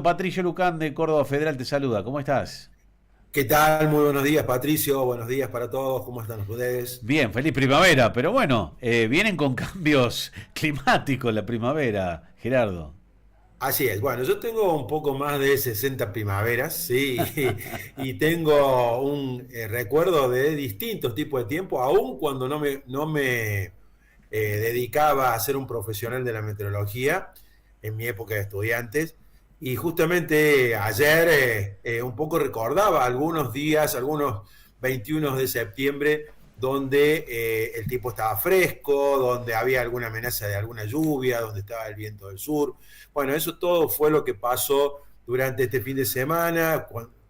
Patricio Lucán de Córdoba Federal te saluda, ¿cómo estás? ¿Qué tal? Muy buenos días, Patricio. Buenos días para todos. ¿Cómo están ustedes? Bien, feliz primavera, pero bueno, vienen con cambios climáticos la primavera, Gerardo. Así es. Bueno, yo tengo un poco más de 60 primaveras, sí, y tengo un recuerdo de distintos tipos de tiempo, aun cuando no me dedicaba a ser un profesional de la meteorología en mi época de estudiantes. Y justamente ayer un poco recordaba algunos días, algunos 21 de septiembre, donde el tiempo estaba fresco, donde había alguna amenaza de alguna lluvia, donde estaba el viento del sur. Bueno, eso todo fue lo que pasó durante este fin de semana,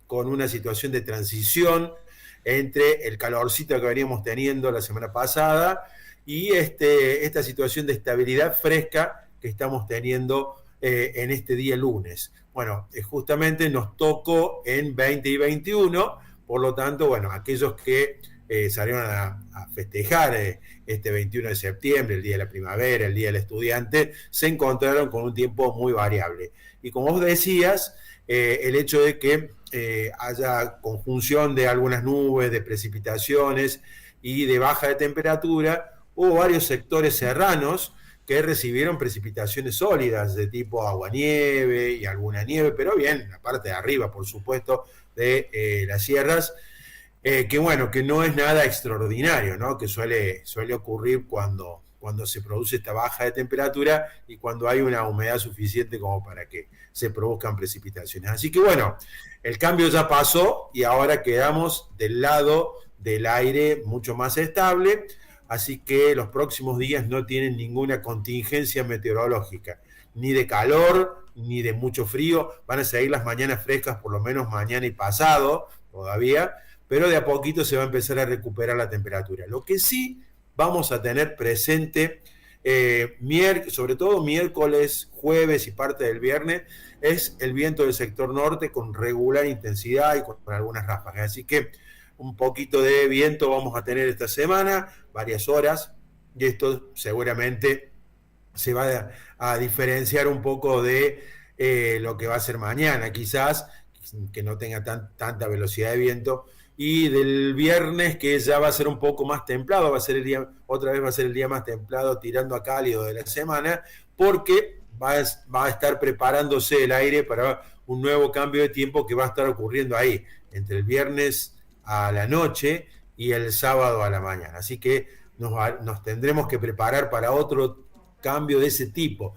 con una situación de transición entre el calorcito que veníamos teniendo la semana pasada y esta situación de estabilidad fresca que estamos teniendo en este día lunes. Bueno, justamente nos tocó en 20 y 21, por lo tanto, bueno, aquellos que salieron a festejar este 21 de septiembre, el Día de la Primavera, el Día del Estudiante, se encontraron con un tiempo muy variable. Y como vos decías, el hecho de que haya conjunción de algunas nubes, de precipitaciones y de baja de temperatura, hubo varios sectores serranos que recibieron precipitaciones sólidas de tipo aguanieve y alguna nieve, pero bien, la parte de arriba, por supuesto, de las sierras, que bueno, que no es nada extraordinario, ¿no? Que suele ocurrir cuando se produce esta baja de temperatura y cuando hay una humedad suficiente como para que se produzcan precipitaciones. Así que bueno, el cambio ya pasó y ahora quedamos del lado del aire mucho más estable, así que los próximos días no tienen ninguna contingencia meteorológica, ni de calor, ni de mucho frío. Van a seguir las mañanas frescas, por lo menos mañana y pasado todavía, pero de a poquito se va a empezar a recuperar la temperatura. Lo que sí vamos a tener presente, sobre todo miércoles, jueves y parte del viernes, es el viento del sector norte con regular intensidad y con algunas ráfagas. Así que un poquito de viento vamos a tener esta semana, varias horas, y esto seguramente se va a diferenciar un poco de lo que va a ser mañana, quizás, que no tenga tanta velocidad de viento, y del viernes, que ya va a ser un poco más templado, va a ser el día, otra vez va a ser el día más templado, tirando a cálido de la semana, porque va a estar preparándose el aire para un nuevo cambio de tiempo que va a estar ocurriendo ahí, entre el viernes a la noche y el sábado a la mañana. Así que nos tendremos que preparar para otro cambio de ese tipo.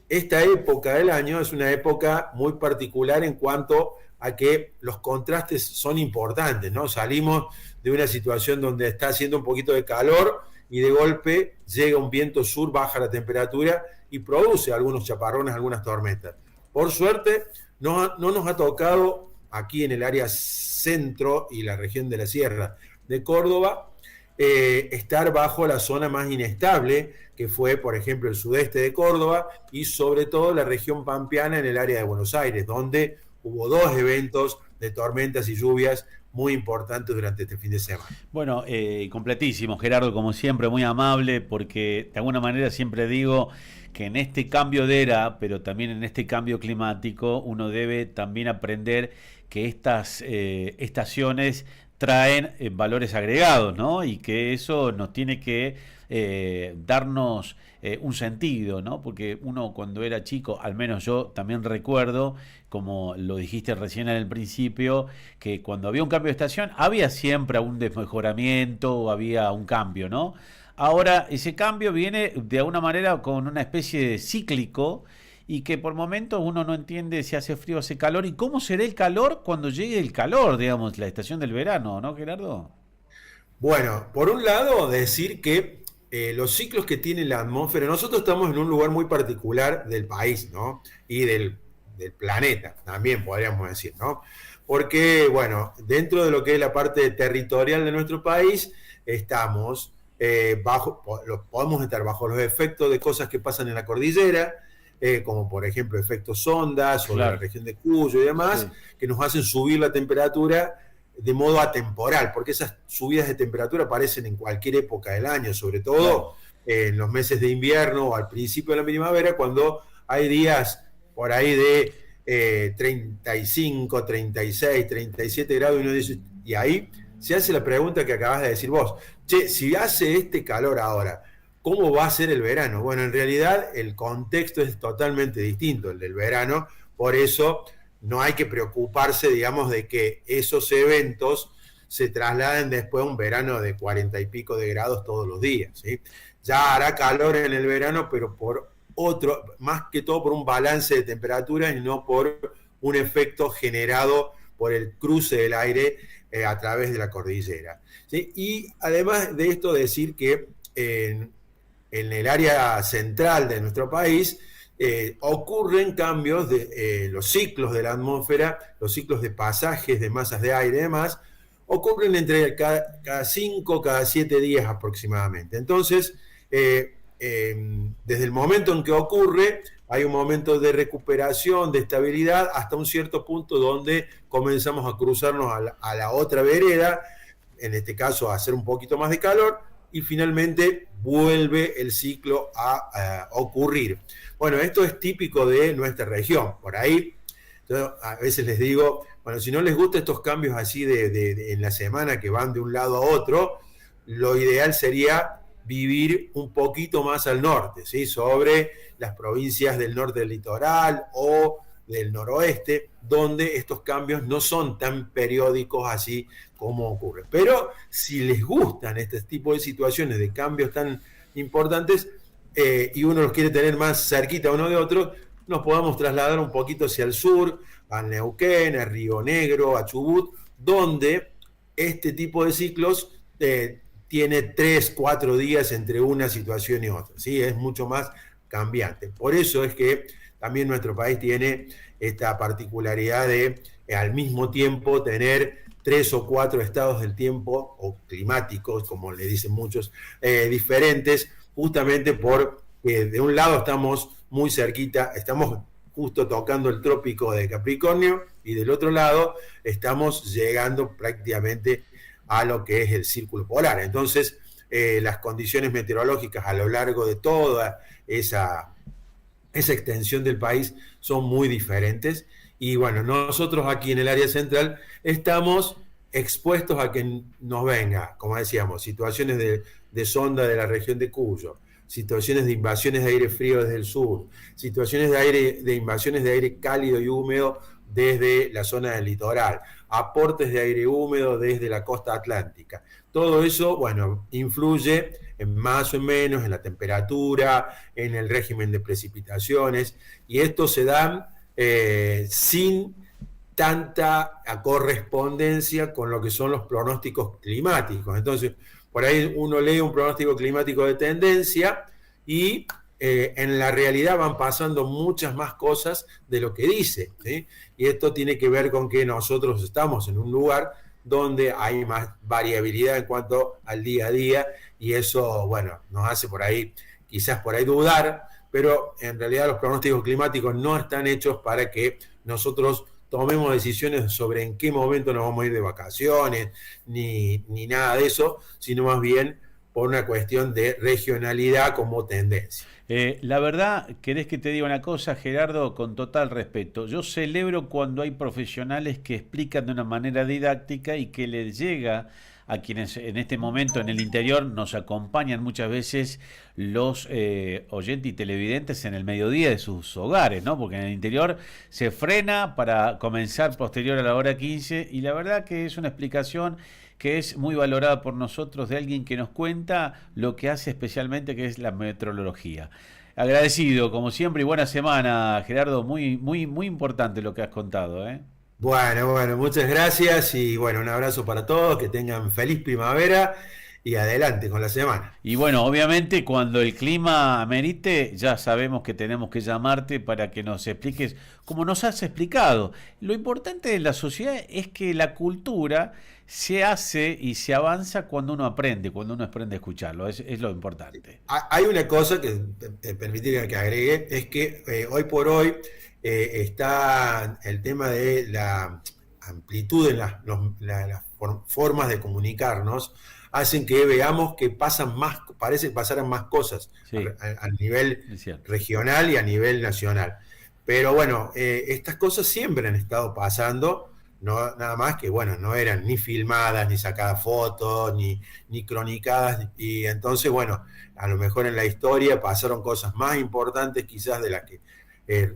Esta época del año es una época muy particular en cuanto a que los contrastes son importantes, ¿no? Salimos de una situación donde está haciendo un poquito de calor y de golpe llega un viento sur, baja la temperatura y produce algunos chaparrones, algunas tormentas. Por suerte, no nos ha tocado aquí en el área centro y la región de la Sierra de Córdoba estar bajo la zona más inestable, que fue, por ejemplo, el sudeste de Córdoba y sobre todo la región pampeana en el área de Buenos Aires, donde hubo dos eventos de tormentas y lluvias muy importantes durante este fin de semana. Bueno, completísimo, Gerardo, como siempre, muy amable, porque de alguna manera siempre digo que en este cambio de era, pero también en este cambio climático, uno debe también aprender que estas estaciones traen valores agregados, ¿no? Y que eso nos tiene que darnos un sentido, ¿no? Porque uno cuando era chico, al menos yo también recuerdo, como lo dijiste recién en el principio, que cuando había un cambio de estación había siempre un desmejoramiento o había un cambio, ¿no? Ahora ese cambio viene de alguna manera con una especie de cíclico y que por momentos uno no entiende si hace frío o hace calor y cómo será el calor cuando llegue el calor, digamos, la estación del verano, ¿no, Gerardo? Bueno, por un lado, decir que los ciclos que tiene la atmósfera, nosotros estamos en un lugar muy particular del país, ¿no? Y del planeta, también podríamos decir, ¿no? Porque, bueno, dentro de lo que es la parte territorial de nuestro país, estamos podemos estar bajo los efectos de cosas que pasan en la cordillera, como por ejemplo efectos ondas sobre la Claro, región de Cuyo y demás, sí. que nos hacen subir la temperatura de modo atemporal, porque esas subidas de temperatura aparecen en cualquier época del año, sobre todo Claro. en los meses de invierno o al principio de la primavera, cuando hay días por ahí de 35, 36, 37 grados, y uno dice, y ahí se hace la pregunta que acabas de decir vos, che, si hace este calor ahora, ¿cómo va a ser el verano? Bueno, en realidad el contexto es totalmente distinto, el del verano, por eso no hay que preocuparse, digamos, de que esos eventos se trasladen después a un verano de 40 y pico de grados todos los días, ¿sí? Ya hará calor en el verano, pero por otro, más que todo por un balance de temperaturas y no por un efecto generado por el cruce del aire a través de la cordillera, ¿sí? Y además de esto decir que en el área central de nuestro país ocurren cambios de los ciclos de la atmósfera, los ciclos de pasajes de masas de aire y demás, ocurren entre cada 5, cada 7 días aproximadamente. Entonces, desde el momento en que ocurre, hay un momento de recuperación, de estabilidad, hasta un cierto punto donde comenzamos a cruzarnos a la otra vereda, en este caso a hacer un poquito más de calor, y finalmente vuelve el ciclo a ocurrir. Bueno, esto es típico de nuestra región. Por ahí, yo a veces les digo, bueno, si no les gustan estos cambios así en la semana que van de un lado a otro, lo ideal sería vivir un poquito más al norte, ¿sí? Sobre las provincias del norte del litoral o del noroeste, donde estos cambios no son tan periódicos así como ocurre. Pero si les gustan este tipo de situaciones de cambios tan importantes y uno los quiere tener más cerquita uno de otro, nos podamos trasladar un poquito hacia el sur, a Neuquén, a Río Negro, a Chubut, donde este tipo de ciclos tiene 3, 4 días entre una situación y otra, ¿sí? Es mucho más cambiante. Por eso es que también nuestro país tiene esta particularidad de al mismo tiempo tener 3 o 4 estados del tiempo, o climáticos, como le dicen muchos, diferentes, justamente porque de un lado estamos muy cerquita, estamos justo tocando el trópico de Capricornio, y del otro lado estamos llegando prácticamente a lo que es el círculo polar. Entonces, las condiciones meteorológicas a lo largo de toda esa extensión del país son muy diferentes. Y bueno, nosotros aquí en el área central estamos expuestos a que nos venga, como decíamos, situaciones de sonda de la región de Cuyo, situaciones de invasiones de aire frío desde el sur, situaciones de invasiones de aire cálido y húmedo desde la zona del litoral, aportes de aire húmedo desde la costa atlántica. Todo eso, bueno, influye en más o en menos en la temperatura, en el régimen de precipitaciones, y esto se da sin tanta correspondencia con lo que son los pronósticos climáticos. Entonces, por ahí uno lee un pronóstico climático de tendencia y en la realidad van pasando muchas más cosas de lo que dice, ¿sí? Y esto tiene que ver con que nosotros estamos en un lugar donde hay más variabilidad en cuanto al día a día, y eso, bueno, nos hace por ahí, quizás por ahí dudar, pero en realidad los pronósticos climáticos no están hechos para que nosotros tomemos decisiones sobre en qué momento nos vamos a ir de vacaciones, ni nada de eso, sino más bien por una cuestión de regionalidad como tendencia. La verdad, querés que te diga una cosa, Gerardo, con total respeto. Yo celebro cuando hay profesionales que explican de una manera didáctica y que les llega a quienes en este momento en el interior nos acompañan muchas veces los oyentes y televidentes en el mediodía de sus hogares, ¿no? Porque en el interior se frena para comenzar posterior a la hora 15 y la verdad que es una explicación que es muy valorada por nosotros de alguien que nos cuenta lo que hace especialmente, que es la meteorología. Agradecido, como siempre, y buena semana, Gerardo. Muy, muy, muy importante lo que has contado, ¿eh? Bueno, muchas gracias y bueno, un abrazo para todos, que tengan feliz primavera y adelante con la semana. Y bueno, obviamente cuando el clima amerite, ya sabemos que tenemos que llamarte para que nos expliques como nos has explicado. Lo importante de la sociedad es que la cultura se hace y se avanza cuando uno aprende a escucharlo, es lo importante. Hay una cosa que permitir que agregue, es que hoy por hoy está el tema de la amplitud en las formas de comunicarnos, hacen que veamos que pasan más, parece que pasaran más cosas, sí, a nivel regional y a nivel nacional. Pero bueno, estas cosas siempre han estado pasando, no, nada más que, bueno, no eran ni filmadas, ni sacadas fotos, ni cronicadas, y entonces, bueno, a lo mejor en la historia pasaron cosas más importantes quizás de las que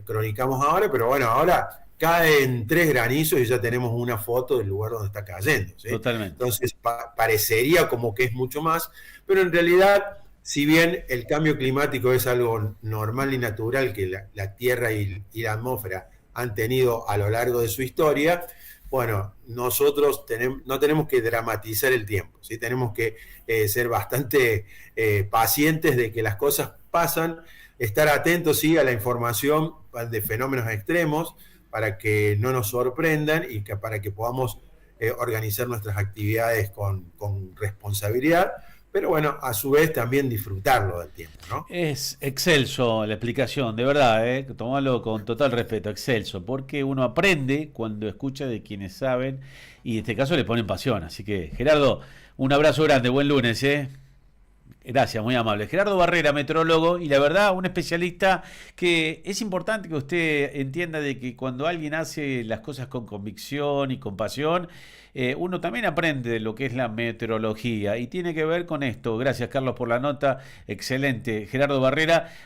cronicamos ahora, pero bueno, ahora caen 3 granizos y ya tenemos una foto del lugar donde está cayendo, ¿sí? Totalmente. Entonces parecería como que es mucho más, pero en realidad, si bien el cambio climático es algo normal y natural que la Tierra y la atmósfera han tenido a lo largo de su historia, bueno, nosotros no tenemos que dramatizar el tiempo, ¿sí? Tenemos que ser bastante pacientes de que las cosas pasan, estar atentos, ¿sí?, a la información de fenómenos extremos para que no nos sorprendan y para que podamos organizar nuestras actividades con responsabilidad, pero bueno, a su vez también disfrutarlo del tiempo, ¿no? Es excelso la explicación, de verdad, tomalo con total respeto, excelso, porque uno aprende cuando escucha de quienes saben y en este caso le ponen pasión. Así que, Gerardo, un abrazo grande, buen lunes, ¿eh? Gracias, muy amable. Gerardo Barrera, meteorólogo, y la verdad, un especialista que es importante que usted entienda de que cuando alguien hace las cosas con convicción y con pasión, uno también aprende de lo que es la meteorología y tiene que ver con esto. Gracias, Carlos, por la nota. Excelente. Gerardo Barrera.